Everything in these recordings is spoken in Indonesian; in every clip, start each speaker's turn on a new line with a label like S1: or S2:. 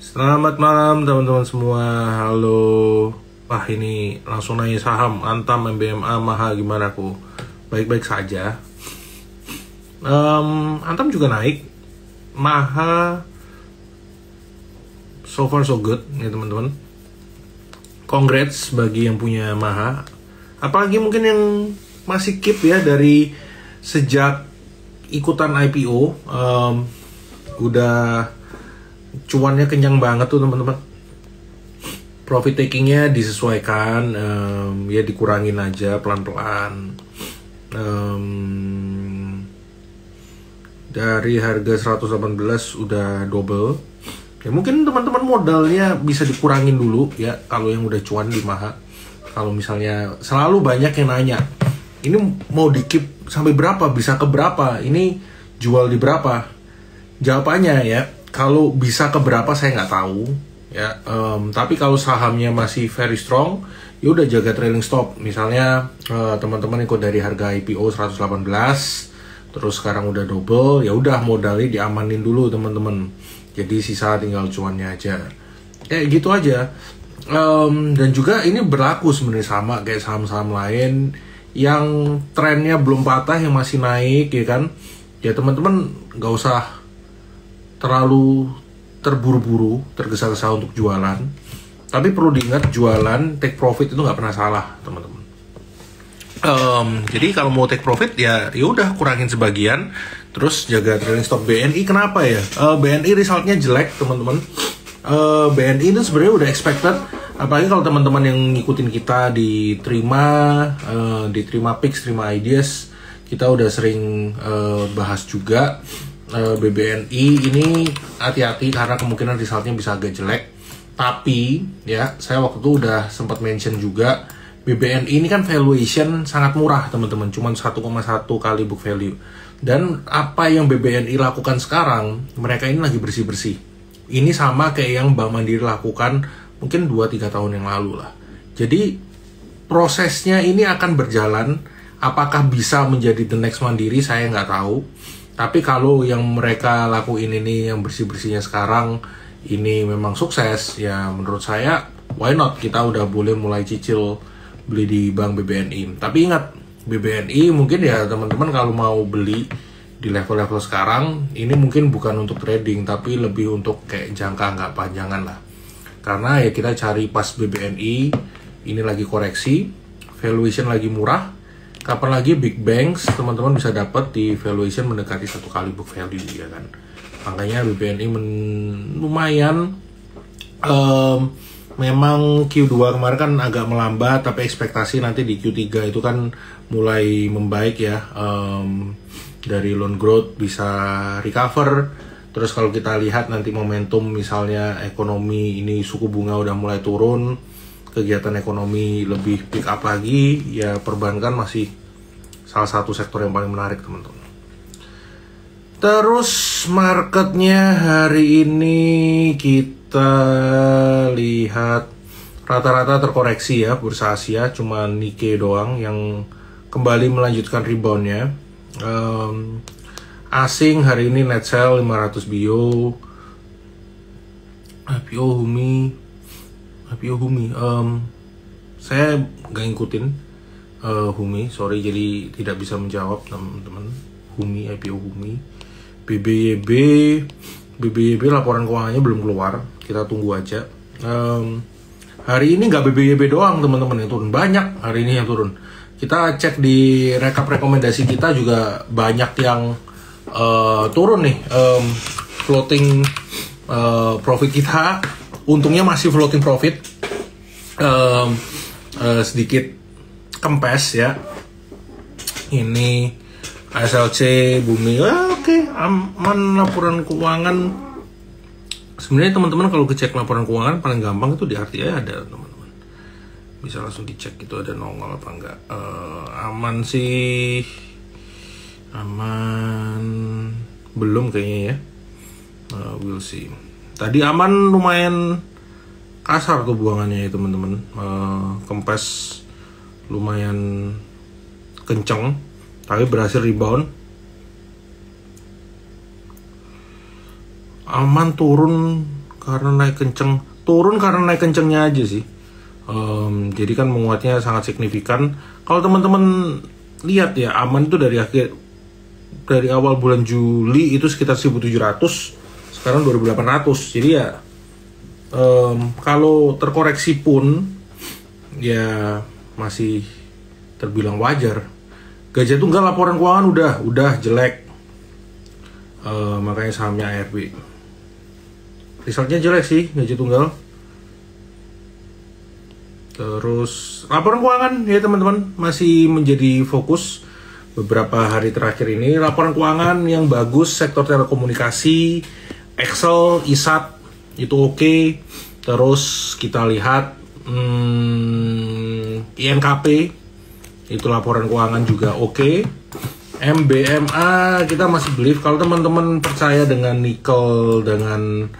S1: Selamat malam teman-teman semua. Halo. Wah, ini langsung nanya saham Antam, MBMA, Maha, gimana aku? Baik-baik saja. Antam juga naik. Maha so far so good ya teman-teman. Congrats bagi yang punya Maha. Apalagi mungkin yang masih keep ya dari sejak ikutan IPO. Udah cuannya kenyang banget tuh teman-teman. Profit takingnya disesuaikan, ya dikurangin aja pelan-pelan. Dari harga 118 udah double. Ya mungkin teman-teman modalnya bisa dikurangin dulu ya kalau yang udah cuan di Maha. Kalau misalnya selalu banyak yang nanya, ini mau di keep sampai berapa, bisa ke berapa, ini jual di berapa? Jawabannya ya, kalau bisa ke berapa saya nggak tahu ya. Tapi kalau sahamnya masih very strong, ya udah jaga trailing stop. Misalnya teman-teman ikut dari harga IPO 118, terus sekarang udah double, ya udah modalnya diamanin dulu teman-teman. Jadi sisa tinggal cuannya aja. Kayak gitu aja. Dan juga ini berlaku sebenarnya sama kayak saham-saham lain yang trennya belum patah, yang masih naik ya kan. Ya teman-teman nggak usah terlalu terburu-buru, tergesa-gesa untuk jualan. Tapi perlu diingat, jualan take profit itu nggak pernah salah teman-teman. Jadi kalau mau take profit ya udah kurangin sebagian, terus jaga trailing stop. BNI kenapa ya? BNI resultnya jelek teman-teman. BNI itu sebenarnya udah expected, apalagi kalau teman-teman yang ngikutin kita di Trima Pix, Trima Ideas, kita udah sering bahas juga. BBNI ini hati-hati karena kemungkinan resultnya bisa agak jelek. Tapi ya saya waktu itu udah sempat mention juga, BBNI ini kan valuation sangat murah teman-teman, cuma 1,1 kali book value. Dan apa yang BBNI lakukan sekarang, mereka ini lagi bersih-bersih. Ini sama kayak yang Bank Mandiri lakukan mungkin 2-3 tahun yang lalu lah. Jadi prosesnya ini akan berjalan. Apakah bisa menjadi the next Mandiri, saya nggak tahu. Tapi kalau yang mereka lakuin ini, yang bersih-bersihnya sekarang, ini memang sukses, ya menurut saya, why not? Kita udah boleh mulai cicil beli di Bank BBNI. Tapi ingat, BBNI mungkin ya teman-teman kalau mau beli di level-level sekarang, ini mungkin bukan untuk trading, tapi lebih untuk kayak jangka nggak panjangan lah. Karena ya kita cari pas BBNI, ini lagi koreksi, valuation lagi murah. Kapan lagi big banks teman-teman bisa dapat di valuation mendekati 1 kali book value ya kan. Makanya BBNI lumayan. Memang Q2 kemarin kan agak melambat, tapi ekspektasi nanti di Q3 itu kan mulai membaik ya. Dari loan growth bisa recover. Terus kalau kita lihat nanti momentum, misalnya ekonomi ini suku bunga udah mulai turun, kegiatan ekonomi lebih pick up lagi, ya perbankan masih salah satu sektor yang paling menarik teman-teman. Terus marketnya hari ini kita lihat rata-rata terkoreksi ya, bursa Asia, cuma Nikkei doang yang kembali melanjutkan reboundnya. Asing hari ini net sell 500 bio, IPO Humi. Saya nggak ngikutin Humi, sorry, jadi tidak bisa menjawab teman-teman. Humi, IPO Humi. BBYB laporan keuangannya belum keluar, kita tunggu aja. Hari ini nggak BBYB doang teman-teman yang turun, banyak hari ini yang turun. Kita cek di rekap rekomendasi kita juga banyak yang turun nih. Floating profit kita, untungnya masih floating profit, sedikit kempes ya. Ini ASLC, Bumi, oke, aman laporan keuangan. Sebenarnya teman-teman kalau ngecek laporan keuangan paling gampang itu di RTI ada teman-teman. Bisa langsung dicek itu ada nongol apa enggak. Aman sih, aman belum kayaknya ya. We'll see. Tadi aman lumayan kasar tuh buangannya ya teman-teman. Kempes lumayan kenceng, tapi berhasil rebound. Aman turun karena naik kenceng, turun karena naik kencengnya aja sih. Jadi kan menguatnya sangat signifikan. Kalau teman-teman lihat ya, aman itu dari awal bulan Juli itu sekitar 1.700, sekarang 2.800. Jadi ya kalau terkoreksi pun ya masih terbilang wajar. Gajah Tunggal laporan keuangan udah jelek, makanya sahamnya ARB. Resultnya jelek sih Gajah Tunggal. Terus laporan keuangan ya teman-teman masih menjadi fokus beberapa hari terakhir ini. Laporan keuangan yang bagus sektor telekomunikasi, Excel, ISAT itu oke. Terus kita lihat INKP itu laporan keuangan juga oke. MBMA kita masih believe. Kalau teman-teman percaya dengan nikel, dengan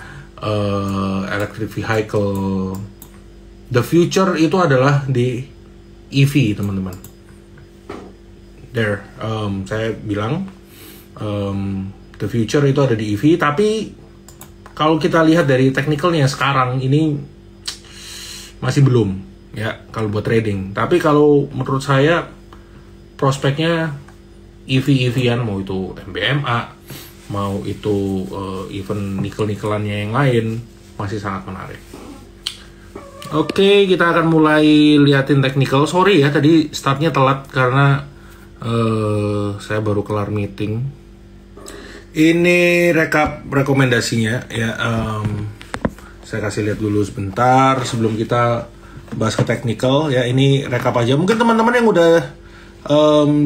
S1: electric vehicle, the future itu adalah di EV teman-teman. There, saya bilang the future itu ada di EV. Tapi kalau kita lihat dari technicalnya sekarang ini masih belum ya kalau buat trading. Tapi kalau menurut saya prospeknya EV-EVan, mau itu MBMA, mau itu even nikel-nikelannya yang lain, masih sangat menarik. Oke, kita akan mulai liatin technical. Sorry ya tadi startnya telat karena saya baru kelar meeting. Ini rekap rekomendasinya ya. Saya kasih lihat dulu sebentar sebelum kita bahas ke technical ya. Ini rekap aja. Mungkin teman-teman yang udah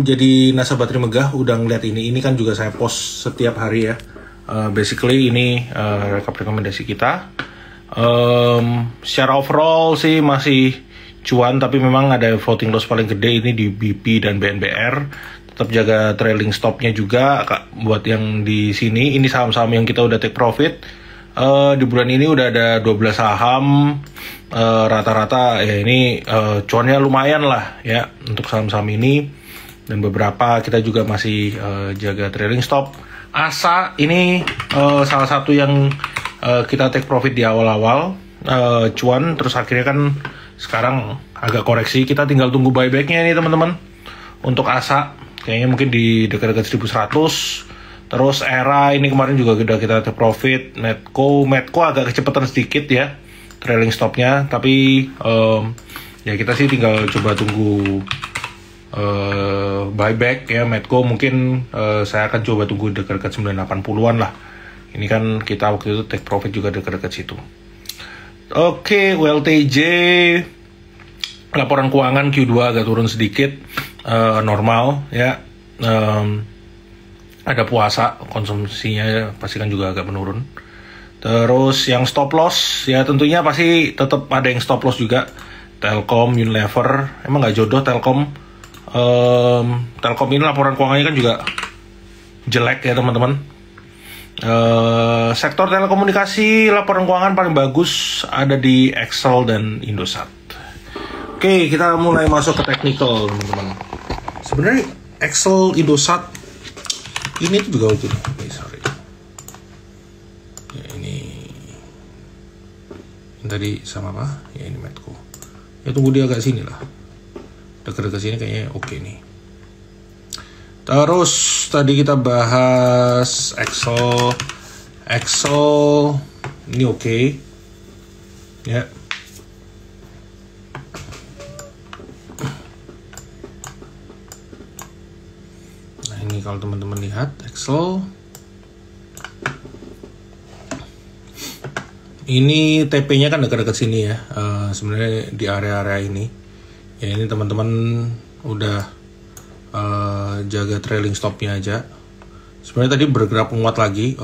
S1: jadi nasabah Trimegah udah ngeliat ini. Ini kan juga saya post setiap hari ya. Basically ini rekap rekomendasi kita. Secara overall sih masih cuan, tapi memang ada floating loss paling gede ini di BP dan BNBR. Tetap jaga trailing stopnya juga buat yang di sini. Ini saham-saham yang kita udah take profit. Di bulan ini udah ada 12 saham. Rata-rata ya ini cuannya lumayan lah ya untuk saham-saham ini. Dan beberapa kita juga masih jaga trailing stop. ASA ini salah satu yang kita take profit di awal-awal cuan, terus akhirnya kan sekarang agak koreksi. Kita tinggal tunggu buybacknya nih teman-teman untuk ASA, kayaknya mungkin di dekat-dekat 1.100. Terus ERA ini kemarin juga udah kita take profit. Medco agak kecepatan sedikit ya trailing stopnya, tapi ya kita sih tinggal coba tunggu buyback ya. Medco mungkin saya akan coba tunggu dekat-dekat 980-an lah. Ini kan kita waktu itu take profit juga dekat-dekat situ. Oke, WLTJ laporan keuangan Q2 agak turun sedikit, normal ya. Ada puasa, konsumsinya pasti kan juga agak menurun. Terus yang stop loss ya tentunya pasti tetap ada yang stop loss juga. Telkom, Unilever, emang nggak jodoh Telkom. Telkom ini laporan keuangannya kan juga jelek ya teman-teman. Sektor telekomunikasi laporan keuangan paling bagus ada di Excel dan Indosat. Oke, kita mulai masuk ke technical teman-teman. Sebenarnya Excel, Indosat ini tuh juga oke. Sorry. Ya, ini tadi sama apa? Ya ini Medco. Ya tunggu dia agak sini lah. Dekat-dekat sini kayaknya oke nih. Terus tadi kita bahas Excel ini oke. Ya. Nah ini kalau teman-teman lihat Excel, ini TP-nya kan dekat-dekat sini ya. Sebenarnya di area-area ini. Ya ini teman-teman udah jaga trailing stopnya aja. Sebenarnya tadi bergerak menguat lagi.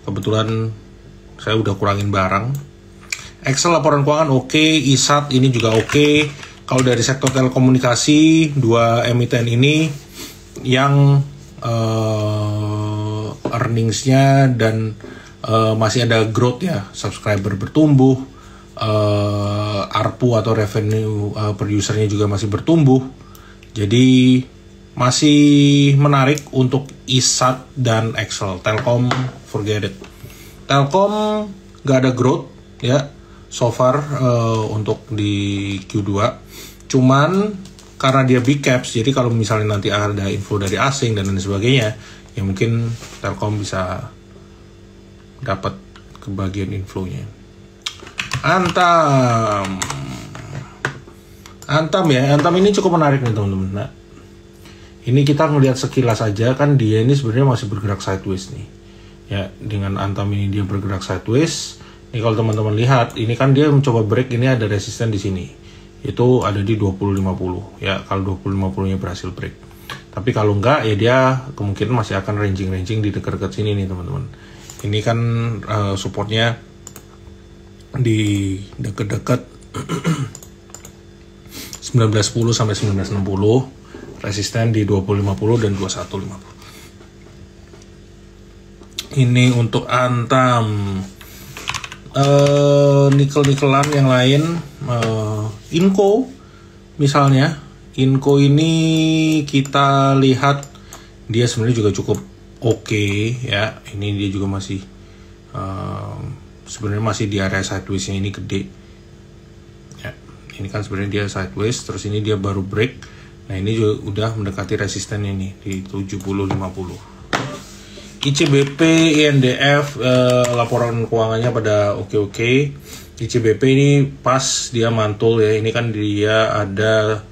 S1: Kebetulan saya udah kurangin barang. Excel laporan keuangan oke, ISAT ini juga oke. Kalau dari sektor telekomunikasi, dua emiten ini yang earningsnya dan masih ada growth ya, subscriber bertumbuh, ARPU atau revenue per usernya juga masih bertumbuh. Jadi masih menarik untuk ISAT dan Excel. Telkom, forget it. Telkom nggak ada growth ya so far untuk di Q2. Cuman karena dia big caps, jadi kalau misalnya nanti ada inflow dari asing dan lain sebagainya, ya mungkin Telkom bisa dapat kebagian inflow-nya. Antam ya, Antam ini cukup menarik nih teman-teman. Nah, ini kita ngelihat sekilas aja kan dia ini sebenarnya masih bergerak sideways nih. Ya, dengan Antam ini dia bergerak sideways. Ini kalau teman-teman lihat, ini kan dia mencoba break, ini ada resisten di sini. Itu ada di 20.50 ya, kalau 20.50-nya berhasil break. Tapi kalau enggak ya dia kemungkinan masih akan ranging di dekat-dekat sini nih teman-teman. Ini kan supportnya di dekat-dekat 1910 sampai 1960, resisten di 2050 dan 2150. Ini untuk Antam. Nikel-nikelan yang lain, Inco misalnya. Inco ini kita lihat dia sebenarnya juga cukup oke ya. Ini dia juga masih sebenarnya masih di area sideways-nya ini gede. Ya, ini kan sebenarnya dia sideways, terus ini dia baru break. Nah, ini juga udah mendekati resisten ini di 70.50. ICBP, INDF laporan keuangannya pada oke-oke. ICBP ini pas dia mantul ya. Ini kan dia ada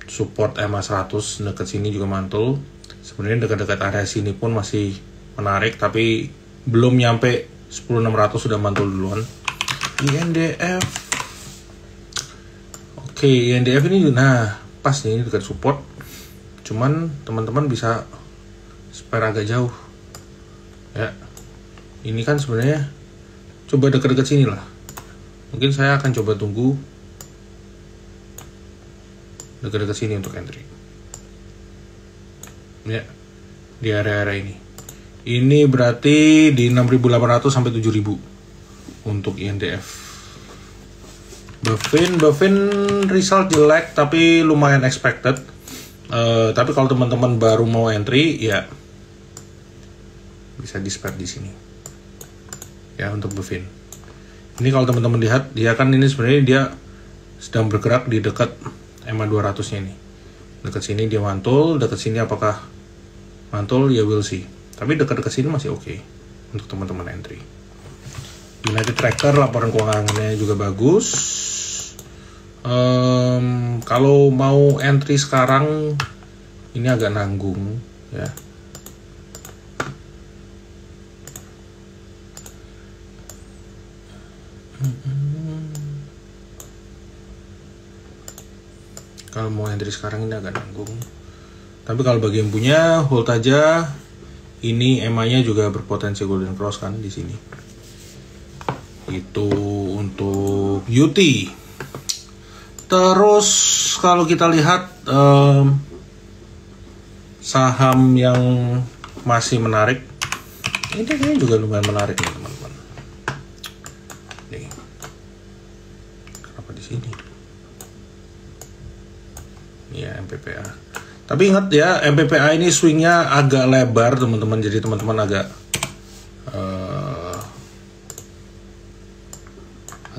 S1: support EMA 100 dekat sini juga mantul. Sebenarnya dekat-dekat area sini pun masih menarik, tapi belum nyampe 10.600 sudah mantul duluan. INDF, oke, INDF ini nah pas nih dekat support. Cuman teman-teman bisa spare agak jauh ya. Ini kan sebenarnya coba dekat-dekat sini lah. Mungkin saya akan coba tunggu dekat-dekat sini untuk entry ya, di area-area ini. Ini berarti di 6.800 sampai 7.000 untuk INDF. Bevin result jelek tapi lumayan expected. Tapi kalau teman-teman baru mau entry ya bisa di spare di sini ya untuk Bevin. Ini kalau teman-teman lihat dia kan ini sebenarnya dia sedang bergerak di dekat EMA 200 nya ini. Dekat sini dia mantul, dekat sini apakah mantul ya we'll see. Tapi dekat-dekat sini masih oke untuk teman-teman entry. United Tractor laporan keuangannya juga bagus. Kalau mau entry sekarang ini agak nanggung ya. Kalau mau entry sekarang ini agak nanggung. Tapi kalau bagi yang punya hold aja. Ini EMA-nya juga berpotensi golden cross kan di sini. Itu untuk UT. Terus kalau kita lihat saham yang masih menarik, ini kayaknya juga lumayan menarik nih teman-teman. Nih, kenapa di sini? Ya MPPA. Tapi ingat ya, MPPA ini swingnya agak lebar teman-teman. Jadi teman-teman agak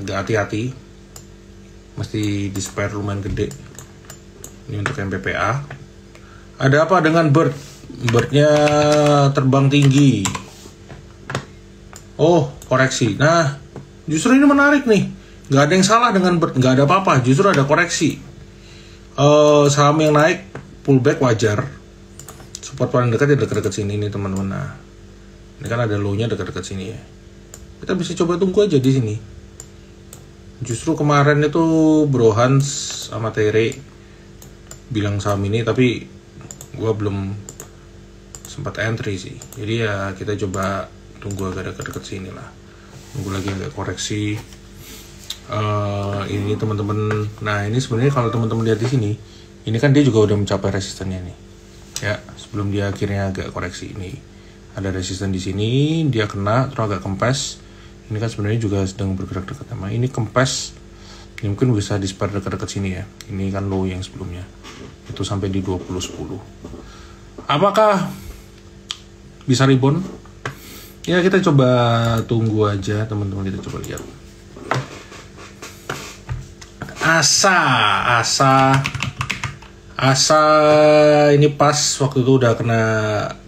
S1: hati-hati. Mesti di spare lumayan gede. Ini untuk MPPA. Ada apa dengan Bird? Birdnya terbang tinggi. Oh, koreksi. Nah, justru ini menarik nih. Gak ada yang salah dengan Bird. Gak ada apa-apa. Justru ada koreksi. Saham yang naik pullback wajar. Support paling dekat ya dekat-dekat sini nih teman-teman. Nah, ini kan ada low-nya dekat-dekat sini ya. Kita bisa coba tunggu aja di sini. Justru kemarin itu Bro Hans sama Tere bilang saham ini, tapi gua belum sempat entry sih. Jadi ya kita coba tunggu agak dekat-dekat sini lah. Tunggu lagi agak koreksi. Ini teman-teman. Nah, ini sebenarnya kalau teman-teman lihat di sini, ini kan dia juga udah mencapai resistennya nih. Ya, sebelum dia akhirnya agak koreksi ini. Ada resisten di sini, dia kena terus agak kempes. Ini kan sebenarnya juga sedang bergerak dekat sama. Ini kempes. Ini mungkin bisa di spare dekat-dekat sini ya. Ini kan low yang sebelumnya. Itu sampai di 20.10. Apakah bisa rebound? Ya kita coba tunggu aja teman-teman, kita coba lihat. Asa ini pas waktu itu udah kena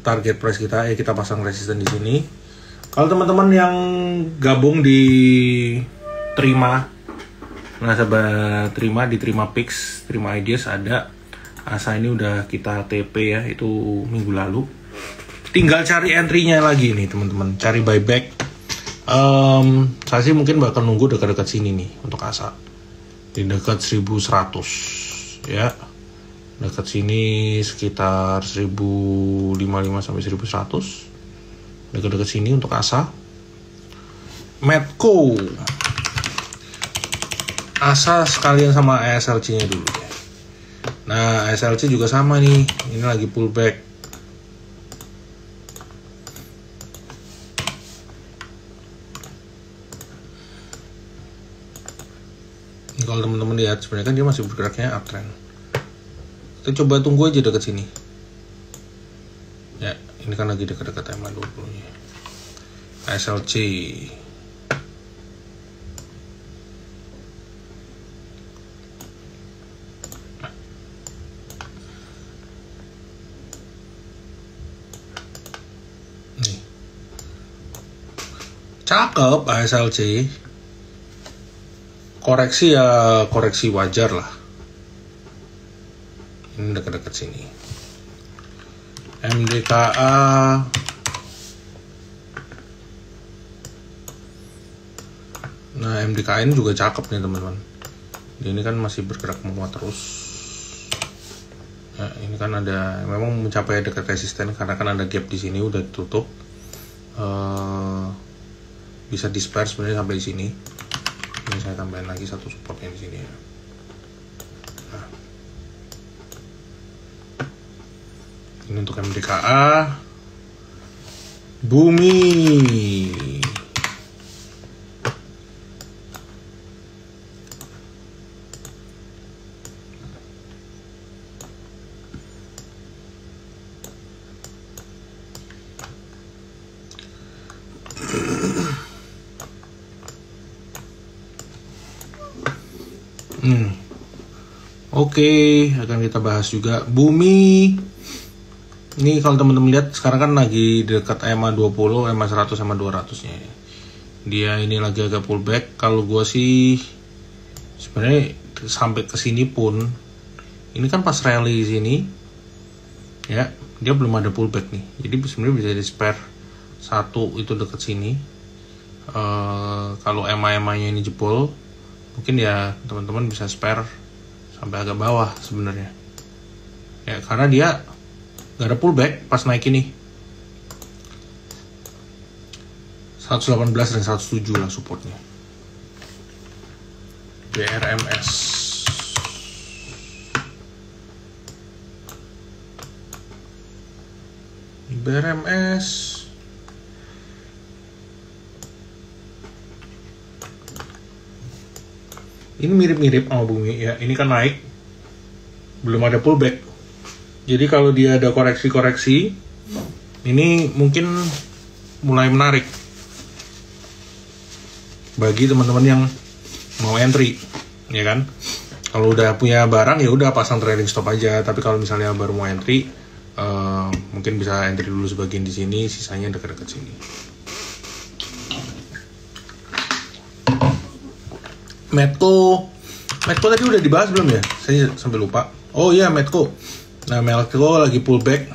S1: target price kita, ya kita pasang resisten di sini. Kalau teman-teman yang gabung di Terima, nasabah Terima di Terima Pix, Terima Ideas, ada Asa ini udah kita TP ya, itu minggu lalu. Tinggal cari entry-nya lagi nih teman-teman, cari buyback. Saya sih mungkin bakal nunggu dekat-dekat sini nih untuk Asa, di dekat 1100 ya. Dekat sini sekitar 1055 sampai 1100. Dekat-dekat sini untuk Asa. Medco. Asa sekalian sama ASLC-nya dulu. Nah, ASLC juga sama nih. Ini lagi pullback. Ini kalau teman-teman lihat sebenarnya kan dia masih bergeraknya uptrend. Kita coba tunggu aja dekat sini. Ya, ini kan lagi dekat-dekat EMA 20-nya. ASLC. Nih. Cakep ASLC. Koreksi ya, koreksi wajar lah. Ini dekat-dekat sini. MDKA. Nah, MDKA ini juga cakep nih teman-teman. Ini kan masih bergerak menguat terus. Ya, ini kan ada, memang mencapai dekat resisten karena kan ada gap di sini udah ditutup. Bisa disperse sebenarnya sampai di sini. Ini saya tambahin lagi satu supportnya di sini ya. Nah. Ini untuk MDKA. Bumi. Oke, akan kita bahas juga Bumi. Ini kalau teman-teman lihat sekarang kan lagi dekat EMA 20, EMA 100, EMA 200-nya. Dia ini lagi agak pullback. Kalau gua sih sebenarnya sampai ke sini pun ini kan pas rally sini ya, dia belum ada pullback nih. Jadi sebenarnya bisa di spare satu itu dekat sini. Kalau EMA-nya ini jebol, mungkin ya teman-teman bisa spare sampai agak bawah sebenarnya. Ya karena dia nggak ada pullback pas naik ini. 118 dan 107 lah supportnya. BRMS. BRMS. Ini mirip-mirip sama Bumi ya. Ini kan naik, belum ada pullback. Jadi kalau dia ada koreksi-koreksi, ini mungkin mulai menarik bagi teman-teman yang mau entry, ya kan? Kalau udah punya barang ya udah pasang trailing stop aja. Tapi kalau misalnya baru mau entry, mungkin bisa entry dulu sebagian di sini, sisanya dekat-dekat sini. Medco tadi udah dibahas belum ya? Saya sampai lupa. Oh iya, Medco. Nah, Medco lagi pullback.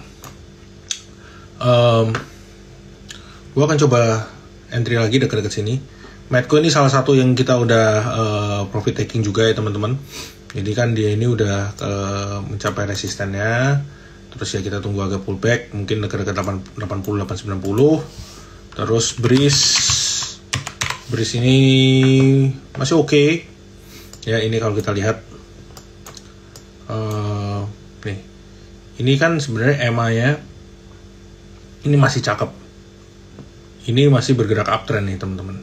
S1: Gua akan coba entry lagi dekat-dekat sini. Medco ini salah satu yang kita udah profit taking juga ya teman-teman. Jadi kan dia ini udah mencapai resistennya. Terus ya kita tunggu agak pullback, mungkin dekat-dekat 80, 890. Terus Breeze ini masih oke. Ya ini kalau kita lihat nih, ini kan sebenarnya EMA-nya ini masih cakep. Ini masih bergerak uptrend nih teman-teman.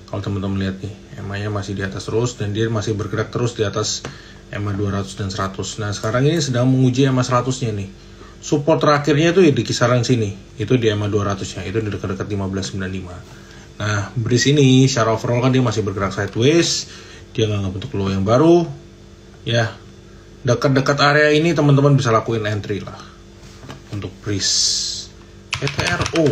S1: Kalau teman-teman lihat nih, EMA-nya masih di atas terus dan dia masih bergerak terus di atas EMA 200 dan 100. Nah sekarang ini sedang menguji EMA 100-nya nih. support terakhirnya itu ya di kisaran sini, itu di EMA 200 nya, itu di dekat-dekat 1595. Nah, BRIS ini secara overall kan dia masih bergerak sideways, dia nggak bentuk low yang baru, ya dekat-dekat area ini teman-teman bisa lakuin entry lah untuk BRIS. ETRO,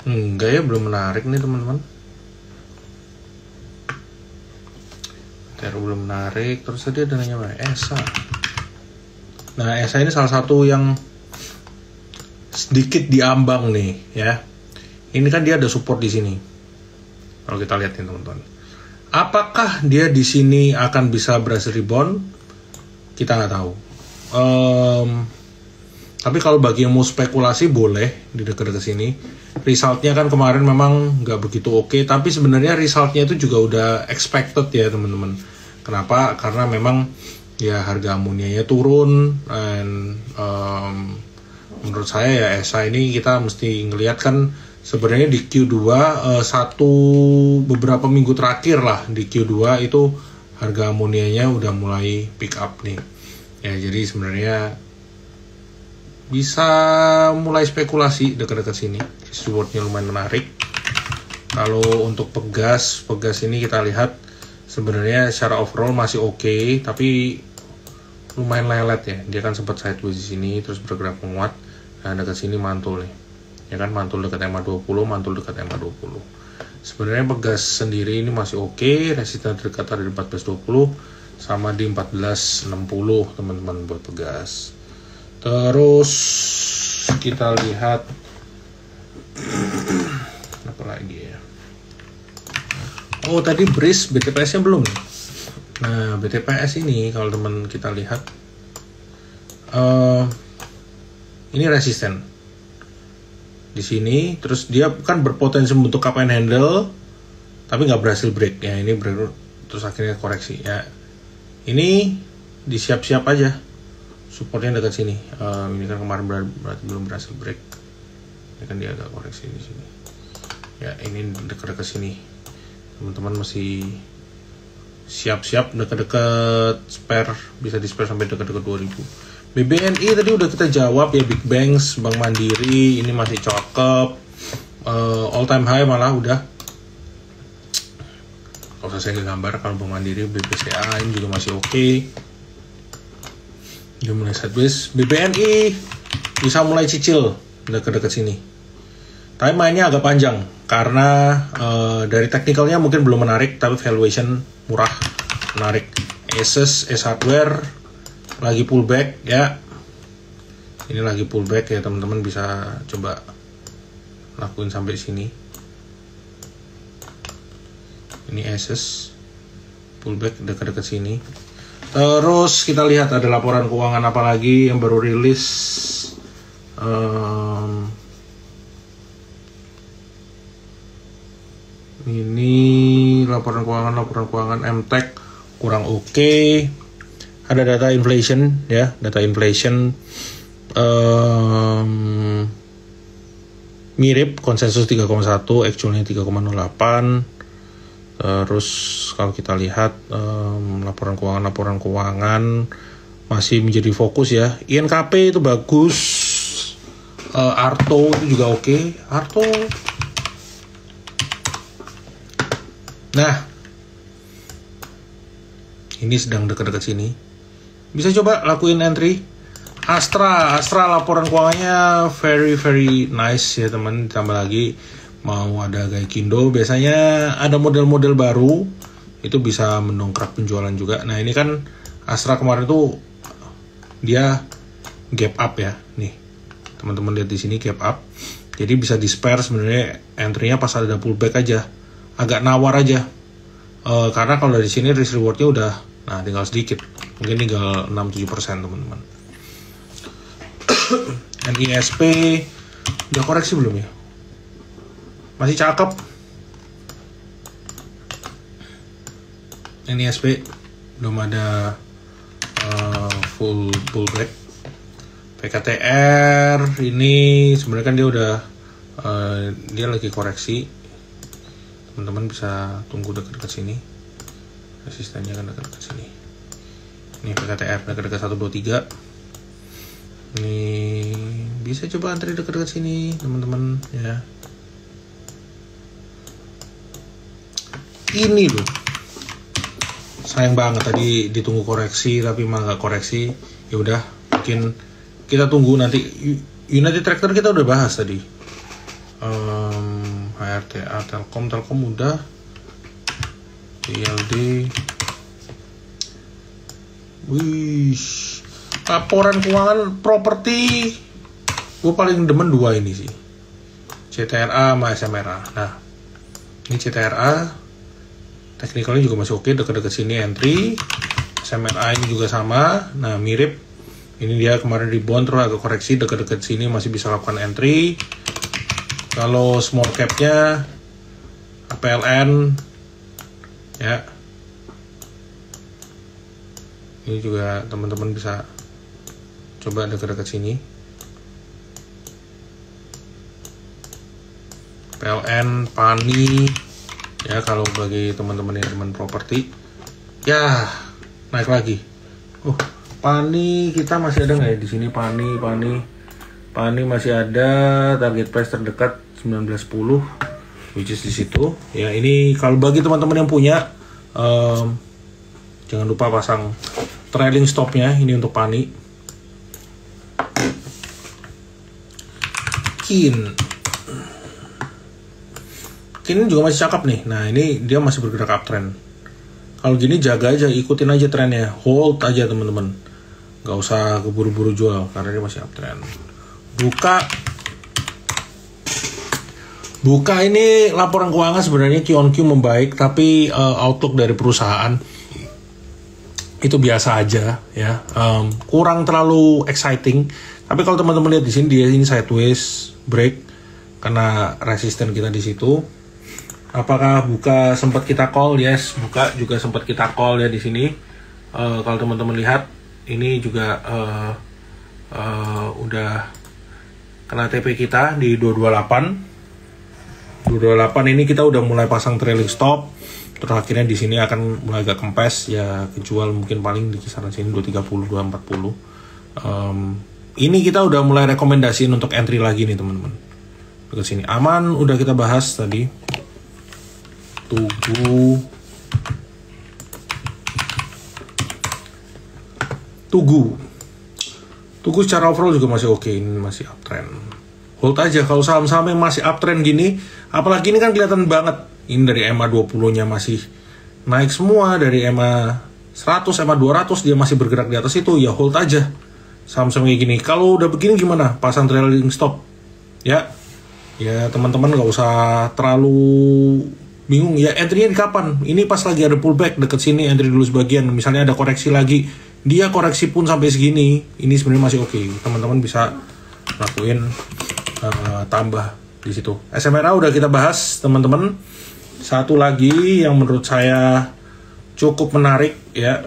S1: enggak ya, belum menarik nih teman-teman. Belum menarik. Terus tadi ada nanya apa? ESA. Nah, ESA ini salah satu yang sedikit diambang nih ya. Ini kan dia ada support di sini. Kalau kita lihat nih teman-teman. Apakah dia di sini akan bisa berhasil rebound? Kita nggak tahu. Tapi kalau bagi yang mau spekulasi boleh di dekat-dekat sini. Resultnya kan kemarin memang nggak begitu oke, tapi sebenarnya resultnya itu juga udah expected ya teman-teman. Kenapa? Karena memang ya harga amonianya turun, dan menurut saya ya ESA ini kita mesti ngelihat kan sebenarnya di Q2 beberapa minggu terakhir lah di Q2 itu harga amonianya udah mulai pick up nih. Ya jadi sebenarnya bisa mulai spekulasi dekat-dekat sini. Supportnya lumayan menarik. Kalau untuk pegas ini kita lihat sebenarnya secara overall masih oke, tapi lumayan lelet ya. Dia kan sempat sideways di sini terus bergerak menguat. Nah, dekat sini mantul nih. Ya kan, mantul dekat EMA 20, mantul dekat EMA 20. Sebenarnya pegas sendiri ini masih oke, resisten terdekat ada di 1420 sama di 1460 teman-teman buat pegas. Terus kita lihat apa lagi ya? Oh, tadi BRIS BTPS-nya belum nih. Nah, BTPS ini kalau teman kita lihat ini resisten di sini, terus dia kan berpotensi bentuk cup and handle tapi nggak berhasil break ya. Ini break terus akhirnya koreksi ya. Ini disiap-siap aja supportnya dekat sini. Ini kan kemarin berarti belum berhasil break. Ini kan dia agak koreksi di sini. Ya, ini dekat-dekat sini. Teman-teman masih siap-siap dekat-dekat spare, bisa di spare sampai dekat-dekat 2000. BBNI tadi udah kita jawab ya, Big Banks, Bank Mandiri ini masih cakep. All time high malah udah. Kalau saya gambar kalau Bank Mandiri, BBCA ini juga masih oke. Dia mulai sideways. BBNI bisa mulai cicil dekat-dekat sini. Tapi mainnya agak panjang karena dari teknikalnya mungkin belum menarik, tapi valuation murah, menarik. Asus, S Hardware lagi pullback ya. Ini lagi pullback ya, teman-teman bisa coba lakuin sampai sini. Ini Asus pullback dekat-dekat sini. Terus kita lihat ada laporan keuangan apa lagi yang baru rilis. Ini laporan keuangan MTech kurang oke. Ada data inflation ya, data inflation mirip, konsensus 3,1, actualnya 3,08. Terus kalau kita lihat laporan keuangan masih menjadi fokus ya. INKP itu bagus, Arto itu juga oke. Arto. Nah, ini sedang dekat-dekat sini. Bisa coba lakuin entry. Astra laporan keuangannya very nice ya teman. Ditambah lagi mau ada Gaikindo, biasanya ada model-model baru itu bisa mendongkrak penjualan juga. Nah, ini kan Astra kemarin tuh dia gap up ya. Nih, teman-teman lihat di sini gap up. Jadi bisa di spare sebenarnya, entry-nya pas ada pullback aja. Agak nawar aja. Karena kalau dari sini risk rewardnya udah tinggal sedikit. Mungkin tinggal 6-7% teman-teman. NISP udah koreksi belum ya? Masih cakep. NISP belum ada full pullback. PKTR ini sebenarnya kan dia udah dia lagi koreksi. Teman-teman bisa tunggu dekat-dekat sini. resistennya kan dekat-dekat sini. Ini PKTR dekat-dekat 123. Ini bisa coba antri dekat-dekat sini teman-teman ya. Ini loh, sayang banget tadi ditunggu koreksi tapi malah nggak koreksi. Ya udah, mungkin kita tunggu nanti. United Tractor kita udah bahas tadi. HRTA, Telkom udah. TLD. Wih, laporan keuangan properti. Gue paling demen dua ini sih, CTRA sama SMRA. Nah, ini CTRA, technicalnya juga masih oke, dekat-dekat sini entry. SMRA ini juga sama, nah mirip. Ini dia kemarin di bond terus agak koreksi, dekat-dekat sini masih bisa lakukan entry. Kalau small cap-nya PLN ya, ini juga teman-teman bisa coba dekat-dekat sini. PLN, PANI ya, kalau bagi teman-teman yang teman properti ya naik lagi. PANI kita masih ada nggak ya di sini? PANI masih ada, target price terdekat 1910, which is di situ ya. Ini kalau bagi teman-teman yang punya, jangan lupa pasang trailing stopnya. Ini untuk PANI. Kin juga masih cakep nih. Nah, ini dia masih bergerak uptrend. Kalau gini jaga aja, ikutin aja trennya, hold aja teman-teman. Gak usah keburu-buru jual karena dia masih uptrend. Buka ini laporan keuangan sebenarnya Q-on-Q membaik, tapi outlook dari perusahaan itu biasa aja ya, kurang terlalu exciting. Tapi kalau teman-teman lihat di sini, dia ini sideways break karena resisten kita di situ. Apakah buka sempat kita call? Yes, buka juga sempat kita call ya di sini. Kalau teman-teman lihat, ini juga udah kena TP kita di 228. 228 ini kita udah mulai pasang trailing stop. Terus akhirnya di sini akan mulai agak kempes ya, kejual mungkin paling di kisaran sini 230 240. Ini kita udah mulai rekomendasiin untuk entry lagi nih teman-teman. Ke sini aman, udah kita bahas tadi. Tugu secara overall juga masih oke, ini masih uptrend. Hold aja kalau saham-saham yang masih uptrend gini, apalagi ini kan kelihatan banget. Ini dari EMA 20-nya masih naik semua, dari EMA 100, EMA 200 dia masih bergerak di atas itu, ya hold aja. Saham-saham kayak gini. Kalau udah begini gimana? Pasang trailing stop. Ya teman-teman nggak usah terlalu bingung. Ya entry-nya di kapan? Ini pas lagi ada pullback deket sini, entry dulu sebagian. Misalnya ada koreksi lagi, dia koreksi pun sampai segini, ini sebenarnya masih oke. Teman-teman bisa lakuin tambah di situ. SMRA udah kita bahas teman-teman. Satu lagi yang menurut saya cukup menarik ya,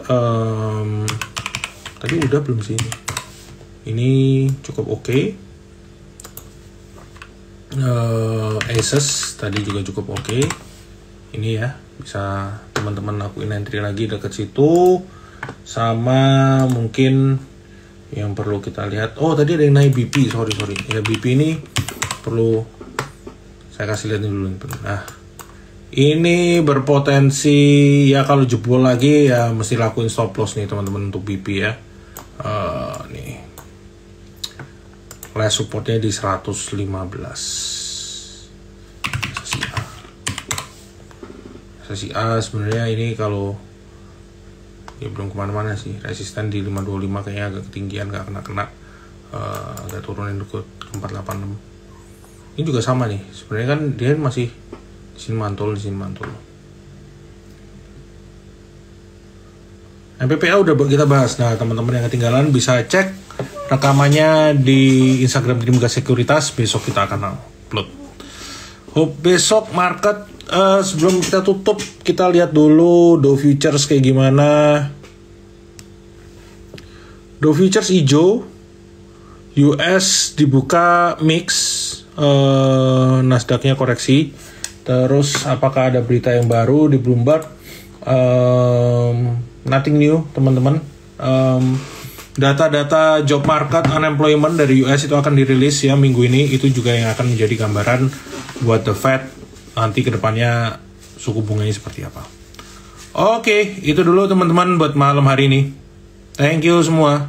S1: tadi udah belum sih ini cukup oke. Asus tadi juga cukup oke. Ini ya bisa teman-teman lakuin entry lagi deket situ. Sama mungkin yang perlu kita lihat, tadi ada yang naik BP, sorry ya, BP ini perlu saya kasih lihat dulu. Nah, ini berpotensi ya kalau jebol lagi ya mesti lakuin stop loss nih teman-teman untuk BP ya. Nih last supportnya di 115. Sesi A sebenarnya ini kalau ya belum kemana-mana sih, resisten di 525 kayaknya agak ketinggian, gak kena agak turunin ke 486. Ini juga sama nih sebenarnya kan, dia masih di sini mantul. MPPA udah kita bahas. Nah teman-teman yang ketinggalan bisa cek rekamannya di Instagram Tim Gas Sekuritas, besok kita akan upload. Besok market, sebelum kita tutup kita lihat dulu Dow Futures kayak gimana. Dow Futures hijau, US dibuka mix, Nasdaq-nya koreksi. Terus apakah ada berita yang baru di Bloomberg? Nothing new teman-teman. Data-data job market unemployment dari US itu akan dirilis ya minggu ini. Itu juga yang akan menjadi gambaran buat the Fed nanti kedepannya suku bunganya seperti apa. Oke, itu dulu teman-teman buat malam hari ini. Thank you semua.